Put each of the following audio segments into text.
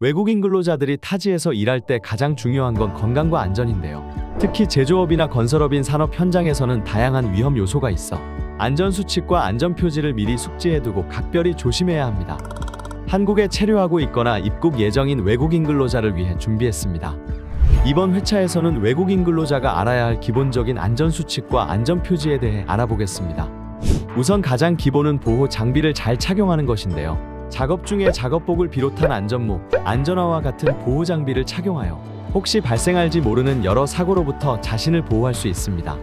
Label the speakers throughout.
Speaker 1: 외국인 근로자들이 타지에서 일할 때 가장 중요한 건 건강과 안전인데요. 특히 제조업이나 건설업인 산업 현장에서는 다양한 위험 요소가 있어 안전수칙과 안전표지를 미리 숙지해두고 각별히 조심해야 합니다. 한국에 체류하고 있거나 입국 예정인 외국인 근로자를 위해 준비했습니다. 이번 회차에서는 외국인 근로자가 알아야 할 기본적인 안전수칙과 안전표지에 대해 알아보겠습니다. 우선 가장 기본은 보호 장비를 잘 착용하는 것인데요. 작업 중에 작업복을 비롯한 안전모, 안전화와 같은 보호 장비를 착용하여 혹시 발생할지 모르는 여러 사고로부터 자신을 보호할 수 있습니다.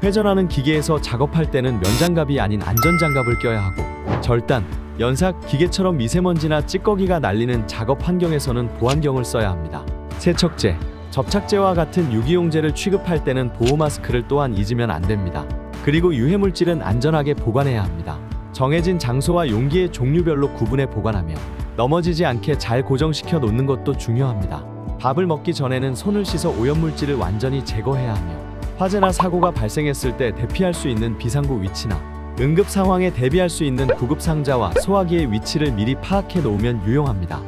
Speaker 1: 회전하는 기계에서 작업할 때는 면장갑이 아닌 안전장갑을 껴야 하고, 절단, 연삭, 기계처럼 미세먼지나 찌꺼기가 날리는 작업 환경에서는 보안경을 써야 합니다. 세척제, 접착제와 같은 유기용제를 취급할 때는 보호 마스크를 또한 잊으면 안 됩니다. 그리고 유해물질은 안전하게 보관해야 합니다. 정해진 장소와 용기의 종류별로 구분해 보관하며 넘어지지 않게 잘 고정시켜 놓는 것도 중요합니다. 밥을 먹기 전에는 손을 씻어 오염물질을 완전히 제거해야 하며 화재나 사고가 발생했을 때 대피할 수 있는 비상구 위치나 응급 상황에 대비할 수 있는 구급 상자와 소화기의 위치를 미리 파악해 놓으면 유용합니다.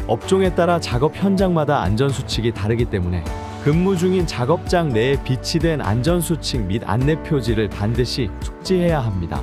Speaker 1: 업종에 따라 작업 현장마다 안전수칙이 다르기 때문에 근무 중인 작업장 내에 비치된 안전수칙 및 안내표지를 반드시 숙지해야 합니다.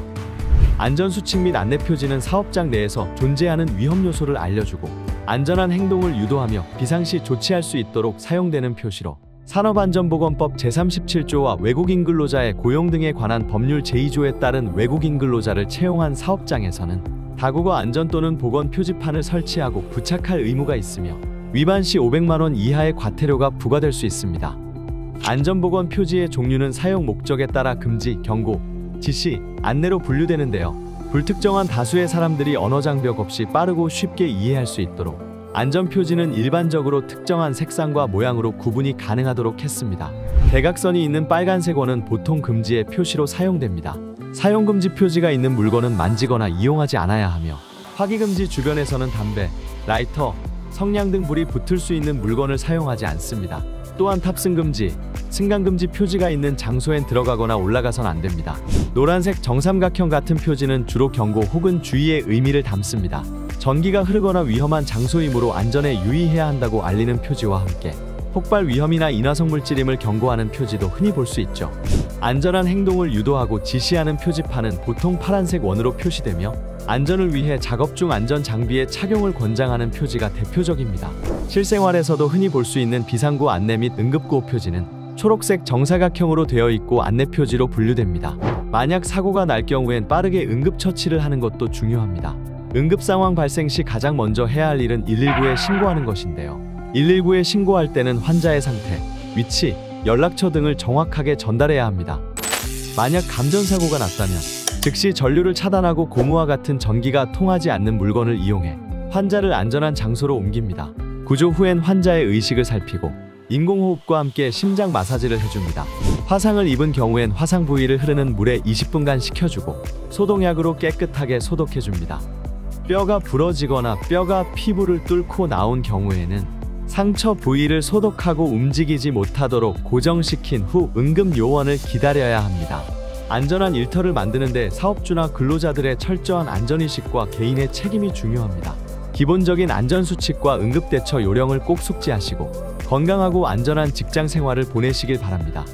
Speaker 1: 안전수칙 및 안내표지는 사업장 내에서 존재하는 위험 요소를 알려주고 안전한 행동을 유도하며 비상시 조치할 수 있도록 사용되는 표시로 산업안전보건법 제37조와 외국인 근로자의 고용 등에 관한 법률 제2조에 따른 외국인 근로자를 채용한 사업장에서는 다국어 안전 또는 보건 표지판을 설치하고 부착할 의무가 있으며 위반 시 500만 원 이하의 과태료가 부과될 수 있습니다. 안전보건 표지의 종류는 사용 목적에 따라 금지, 경고, 지시, 안내로 분류되는데요. 불특정한 다수의 사람들이 언어 장벽 없이 빠르고 쉽게 이해할 수 있도록 안전표지는 일반적으로 특정한 색상과 모양으로 구분이 가능하도록 했습니다. 대각선이 있는 빨간색 원은 보통 금지의 표시로 사용됩니다. 사용금지 표지가 있는 물건은 만지거나 이용하지 않아야 하며 화기금지 주변에서는 담배, 라이터, 성냥 등 불이 붙을 수 있는 물건을 사용하지 않습니다. 또한 탑승금지, 승강금지 표지가 있는 장소엔 들어가거나 올라가선 안 됩니다. 노란색 정삼각형 같은 표지는 주로 경고 혹은 주의의 의미를 담습니다. 전기가 흐르거나 위험한 장소이므로 안전에 유의해야 한다고 알리는 표지와 함께 폭발 위험이나 인화성물질임을 경고하는 표지도 흔히 볼 수 있죠. 안전한 행동을 유도하고 지시하는 표지판은 보통 파란색 원으로 표시되며 안전을 위해 작업 중 안전 장비의 착용을 권장하는 표지가 대표적입니다. 실생활에서도 흔히 볼 수 있는 비상구 안내 및 응급구호 표지는 초록색 정사각형으로 되어 있고 안내 표지로 분류됩니다. 만약 사고가 날 경우엔 빠르게 응급처치를 하는 것도 중요합니다. 응급 상황 발생 시 가장 먼저 해야 할 일은 119에 신고하는 것인데요. 119에 신고할 때는 환자의 상태, 위치, 연락처 등을 정확하게 전달해야 합니다. 만약 감전사고가 났다면 즉시 전류를 차단하고 고무와 같은 전기가 통하지 않는 물건을 이용해 환자를 안전한 장소로 옮깁니다. 구조 후엔 환자의 의식을 살피고 인공호흡과 함께 심장 마사지를 해줍니다. 화상을 입은 경우엔 화상 부위를 흐르는 물에 20분간 식혀주고 소독약으로 깨끗하게 소독해줍니다. 뼈가 부러지거나 뼈가 피부를 뚫고 나온 경우에는 상처 부위를 소독하고 움직이지 못하도록 고정시킨 후 응급요원을 기다려야 합니다. 안전한 일터를 만드는 데 사업주나 근로자들의 철저한 안전의식과 개인의 책임이 중요합니다. 기본적인 안전수칙과 응급대처 요령을 꼭 숙지하시고 건강하고 안전한 직장 생활을 보내시길 바랍니다.